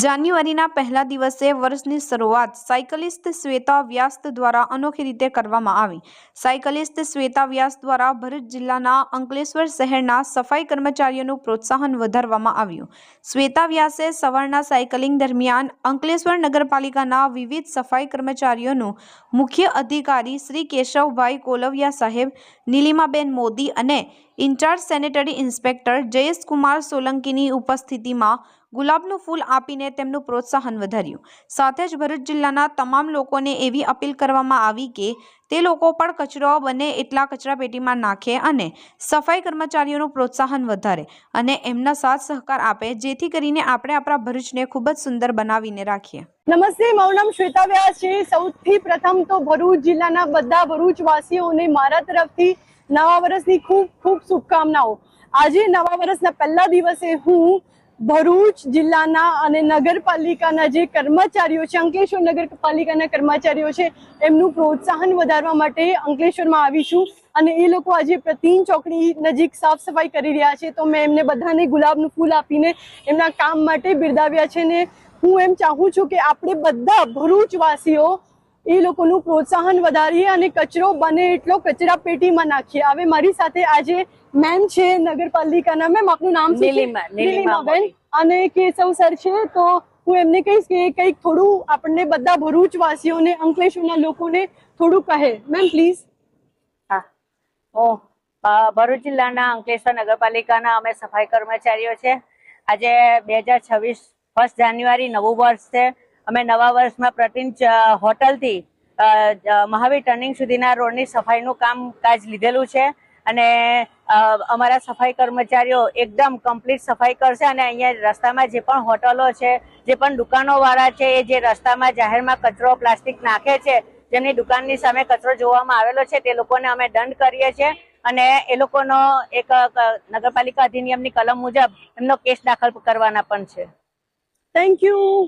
જાન્યુઆરીના પહેલા દિવસે વર્ષની શરૂઆત સાયકલિસ્ટ શ્વેતા વ્યાસ દ્વારા અનોખી રીતે કરવામાં આવી। સાયકલિસ્ટ શ્વેતા વ્યાસ દ્વારા ભરૂચ જિલ્લાના અંકલેશ્વર શહેરના સફાઈ કર્મચારીઓનું પ્રોત્સાહન વધારવામાં આવ્યું। શ્વેતા વ્યાસે સવારના સાયકલિંગ દરમિયાન અંકલેશ્વર નગરપાલિકાના વિવિધ સફાઈ કર્મચારીઓનું મુખ્ય અધિકારી શ્રી કેશવભાઈ કોલવિયા સાહેબ, નીલિમાબેન મોદી અને ઇન્ચાર્જ સેનેટરી ઇન્સ્પેક્ટર જયેશકુમાર સોલંકીની ઉપસ્થિતિમાં ગુલાબનું ફૂલ આપીને તેમનું પ્રોત્સાહન વધાર્યું। સાથે જ ભરૂચ જિલ્લાના તમામ લોકોને એવી અપીલ કરવામાં આવી કે તે લોકો પણ કચરો બને એટલા કચરાપેટીમાં નાખે અને સફાઈ કર્મચારીઓનું પ્રોત્સાહન વધારે અને એમના સાથ સહકાર આપે, જેથી કરીને આપણે આપણા ભરૂચને ખૂબ જ સુંદર બનાવીને રાખીએ। નમસ્તે, મારું નામ શ્વેતા વ્યાસ છે। સૌથી પ્રથમ તો ભરૂચ જિલ્લાના બધા ભરૂચવાસીઓને મારા તરફથી નવા વર્ષની ખૂબ ખૂબ શુભકામનાઓ। આજે નવા વર્ષના પહેલા દિવસે હું ભરૂચ જિલ્લાના અને નગરપાલિકાના જે કર્મચારીઓ છે, અંકલેશ્વર નગરપાલિકાના કર્મચારીઓ છે, એમનું પ્રોત્સાહન વધારવા માટે અંકલેશ્વરમાં આવી છું અને એ લોકો આજે પ્રતિન ચોકડી નજીક સાફ સફાઈ કરી રહ્યા છે, તો મેં એમને બધાને ગુલાબનું ફૂલ આપીને એમના કામ માટે બિરદાવ્યા છે ને હું એમ ચાહું છું કે આપણે બધા ભરૂચવાસીઓ એ લોકોનું પ્રોત્સાહન વધારીએ અને કચરો બને એટલો કચરા પેટીમાં નાખીએ। હવે મારી સાથે આજે મેમ છે નગરપાલિકાના। મેમ, આપનું નામ શું છે? નીલિમાબેન અને કેશવ સર છે। તો હું એમને કહીશ કે કંઈક થોડું આપણને બધા ભરૂચવાસીઓને, અંકલેશ્વરના લોકોને થોડું કહે। Ma'am please. ભરૂચ જિલ્લાના અંકલેશ્વર નગરપાલિકાના અમે સફાઈ કર્મચારીઓ છે। આજે 2026 1 જાન્યુઆરી નવું વર્ષ છે। અમે નવા વર્ષમાં પ્રતિન હોટલથી મહાવીર ટર્નિંગ સુધીના રોડની સફાઈનું કામકાજ લીધેલું છે અને અમારા સફાઈ કર્મચારીઓ એકદમ કમ્પ્લીટ સફાઈ કરશે અને અહીંયા રસ્તામાં જે પણ હોટલો છે, જે પણ દુકાનોવાળા છે, એ જે રસ્તામાં જાહેરમાં કચરો પ્લાસ્ટિક નાખે છે, જેમની દુકાનની સામે કચરો જોવામાં આવેલો છે, તે લોકોને અમે દંડ કરીએ છીએ અને એ લોકોનો એક નગરપાલિકા અધિનિયમની કલમ મુજબ એમનો કેસ દાખલ કરવાના પણ છે। Thank you.